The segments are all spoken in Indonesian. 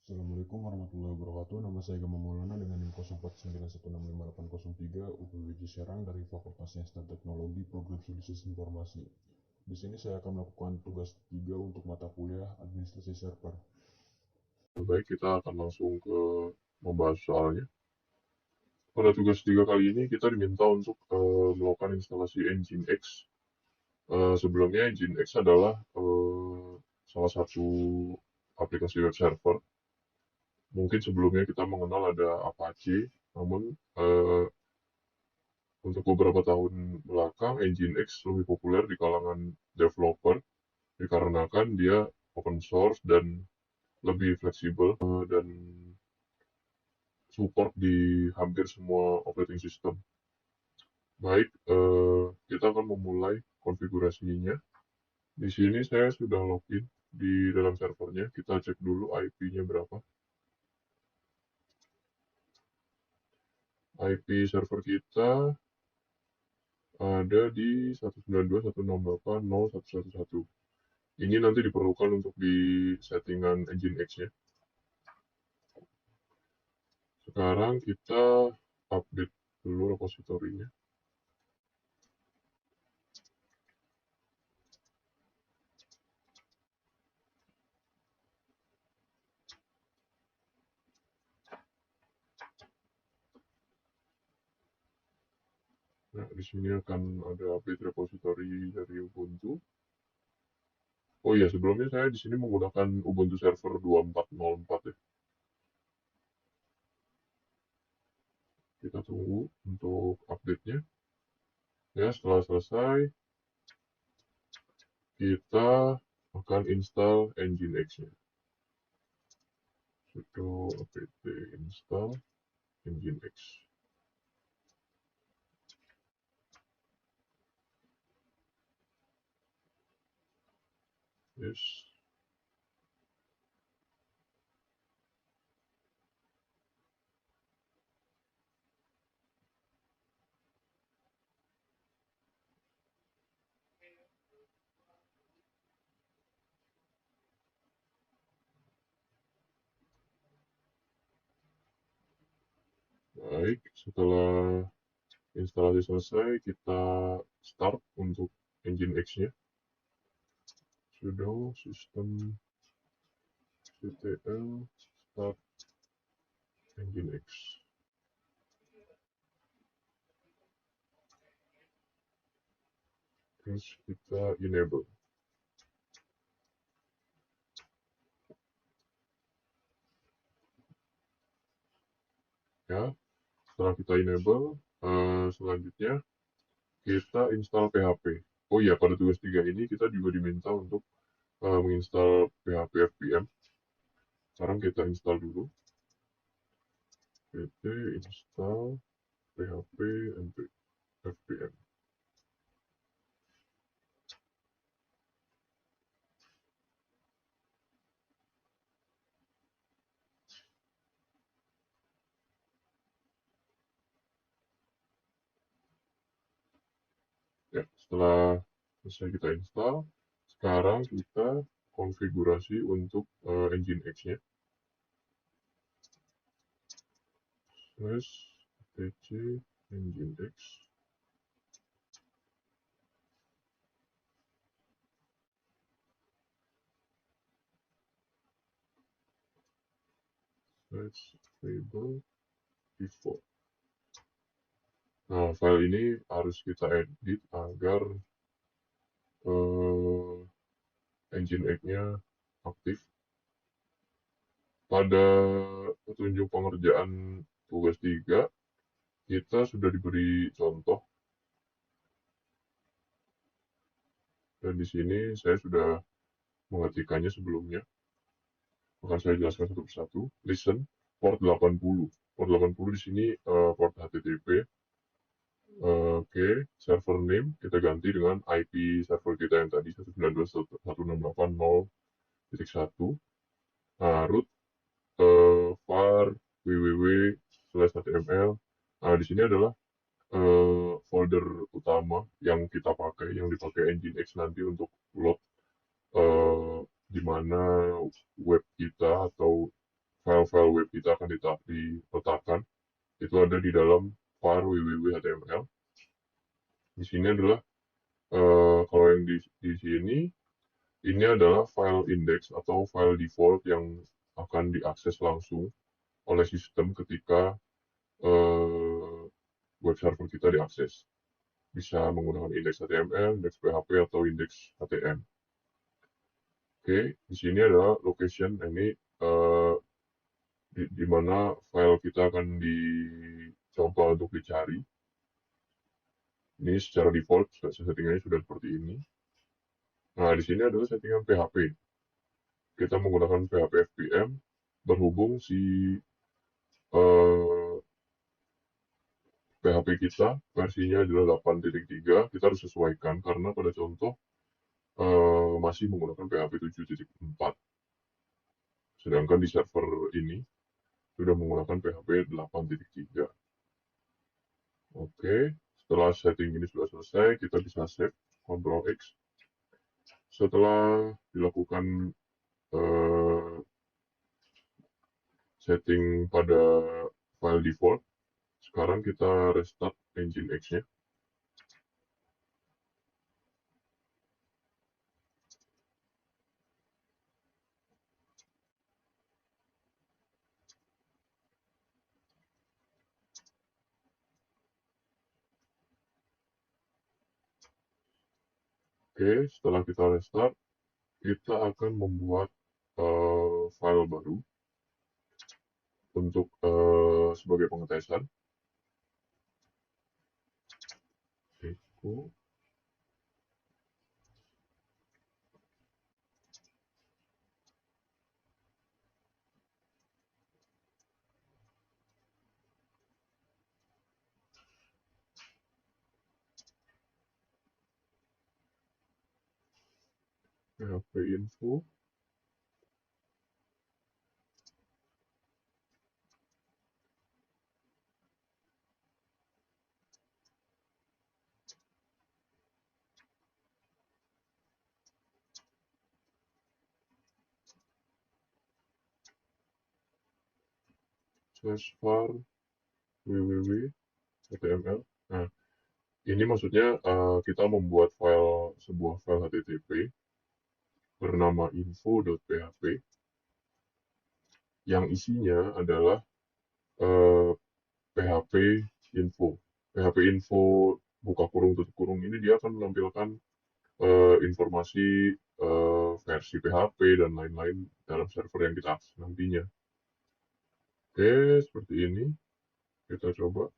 Assalamualaikum warahmatullahi wabarakatuh. Nama saya Gama Maulana dengan NIM 0491658803 UPBJ Serang dari Fakultas Sains dan Teknologi Program Studi Sistem Informasi. Di sini saya akan melakukan tugas 3 untuk mata kuliah Administrasi Server. Baik, kita akan langsung ke membahas soalnya. Pada tugas 3 kali ini kita diminta untuk melakukan instalasi Nginx. Sebelumnya Nginx adalah salah satu aplikasi web server. Mungkin sebelumnya kita mengenal ada Apache, namun eh, untuk beberapa tahun belakang Nginx lebih populer di kalangan developer dikarenakan dia open source dan lebih fleksibel dan support di hampir semua operating system. Baik, kita akan memulai konfigurasinya. Di sini saya sudah login di dalam servernya. Kita cek dulu IP-nya berapa. IP server kita ada di 192.168.0.111. Ini nanti diperlukan untuk di settingan Nginx-nya. Sekarang kita update dulu repositorinya. Nah, di sini akan ada update repository dari Ubuntu. Oh iya, sebelumnya saya di sini menggunakan Ubuntu Server 2404 ya. Kita tunggu untuk update-nya. Ya, setelah selesai, kita akan install Nginx-nya. Sudo apt install Nginx. Yes. Baik, setelah instalasi selesai, kita start untuk Nginx-nya. Sudo systemctl start Nginx. Terus kita enable. Ya, setelah kita enable, selanjutnya kita install PHP. Oh iya, pada tugas 3 ini kita juga diminta untuk menginstal PHP FPM. Sekarang kita install dulu. pt install php fpm. Ya, setelah selesai kita install, sekarang kita konfigurasi untuk Nginx-nya. Slash etc Nginx. Slash label default. Nah, file ini harus kita edit agar Nginx-nya aktif. Pada petunjuk pengerjaan tugas 3, kita sudah diberi contoh. Dan di sini saya sudah mengetikkannya sebelumnya. Akan saya jelaskan satu persatu. Listen, port 80. Port 80 di sini port HTTP. Oke, server name kita ganti dengan IP server kita yang tadi 192.168.0.1. Nah, root var www/html. Nah, di sini adalah folder utama yang kita pakai, yang dipakai Nginx nanti untuk load di mana web kita atau file-file web kita akan diletakkan. Itu ada di dalam var www.html. Di sini adalah kalau yang di sini ini adalah file index atau file default yang akan diakses langsung oleh sistem ketika web server kita diakses. Bisa menggunakan index HTML, index PHP, atau index HTML. Oke, di sini adalah location. Ini di mana file kita akan dicoba untuk dicari. Ini secara default settingannya sudah seperti ini. Nah, di sini adalah settingan PHP. Kita menggunakan PHP FPM, berhubung si PHP kita versinya adalah 8.3, kita harus sesuaikan karena pada contoh masih menggunakan PHP 7.4. Sedangkan di server ini sudah menggunakan PHP 8.3. Oke, setelah setting ini sudah selesai, kita bisa save, Ctrl X. Setelah dilakukan setting pada file default, sekarang kita restart Nginx-nya. Oke, setelah kita restart, kita akan membuat file baru untuk sebagai pengetesan. Echo. PHP info. /var www.html. Nah, ini maksudnya kita membuat sebuah file HTTP bernama info.php yang isinya adalah PHP info. PHP info buka kurung tutup kurung ini dia akan menampilkan informasi versi PHP dan lain-lain dalam server yang kita akses nantinya. Oke, seperti ini. Kita coba.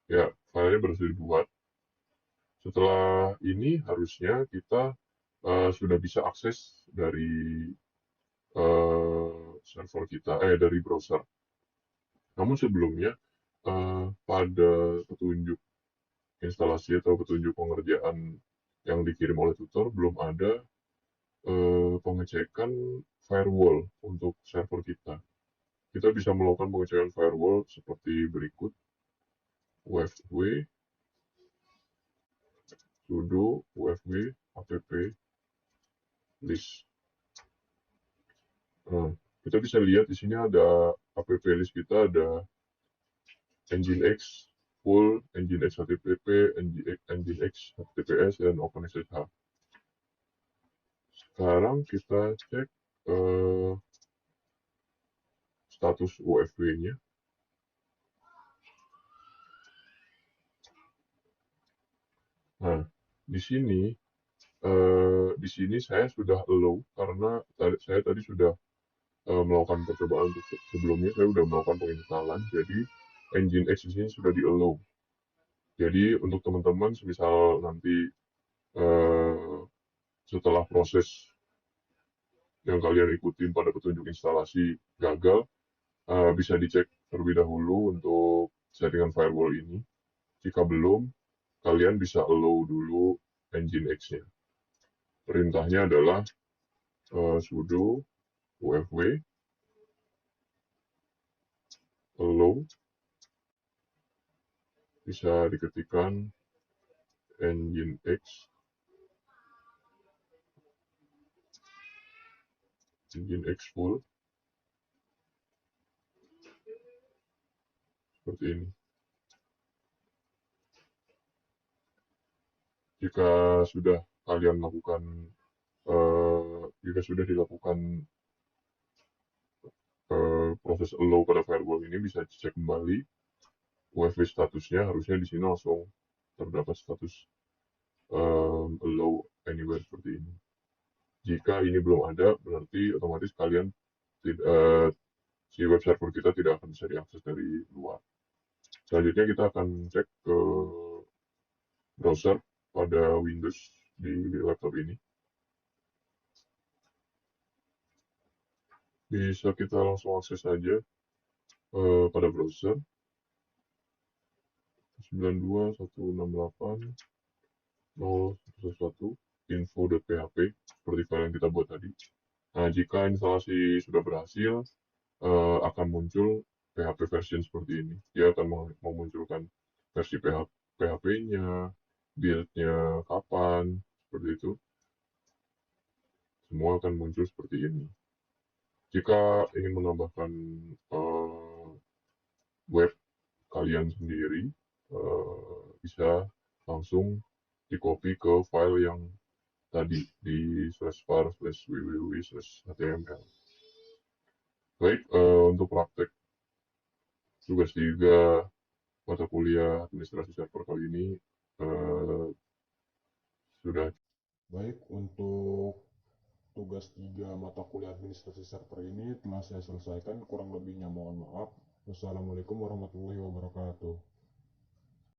Ya, filenya berhasil dibuat. Setelah ini harusnya kita sudah bisa akses dari server kita, dari browser. Namun sebelumnya, pada petunjuk instalasi atau petunjuk pengerjaan yang dikirim oleh tutor, belum ada pengecekan firewall untuk server kita. Kita bisa melakukan pengecekan firewall seperti berikut. UFW, sudo UFW app list. Nah, kita bisa lihat di sini ada app list kita, ada Nginx full, Nginx HTTP, Nginx HTTPS, dan OpenSSH. Sekarang kita cek status UFW-nya. Nah, di sini saya sudah allow karena saya tadi sudah melakukan percobaan untuk sebelumnya, saya sudah melakukan penginstalan, jadi Nginx di sini sudah di allow. Jadi untuk teman-teman semisal nanti setelah proses yang kalian ikutin pada petunjuk instalasi gagal, bisa dicek terlebih dahulu untuk settingan firewall ini. Jika belum, kalian bisa allow dulu Nginx-nya. Perintahnya adalah sudo ufw allow, bisa diketikkan Nginx Nginx full seperti ini. Jika sudah kalian lakukan jika sudah dilakukan proses allow pada firewall ini, bisa cek kembali UEFI statusnya. Harusnya di sini langsung terdapat status allow anywhere seperti ini. Jika ini belum ada, berarti otomatis kalian si web server kita tidak akan bisa diakses dari luar. Selanjutnya kita akan cek ke browser pada Windows di laptop ini. Bisa kita langsung akses saja pada browser 92.168.0.1 info.php seperti file yang kita buat tadi. Nah, jika instalasi sudah berhasil, akan muncul PHP version seperti ini. Dia akan memunculkan versi PHP-nya, build-nya kapan, seperti itu. Semua akan muncul seperti ini. Jika ingin menambahkan web kalian sendiri, bisa langsung di copy ke file yang tadi di /var/www/html. Baik, untuk praktek tugas 3 mata kuliah administrasi server kali ini sudah. Baik, untuk tugas 3 mata kuliah administrasi server ini telah saya selesaikan. Kurang lebihnya mohon maaf. Wassalamualaikum warahmatullahi wabarakatuh.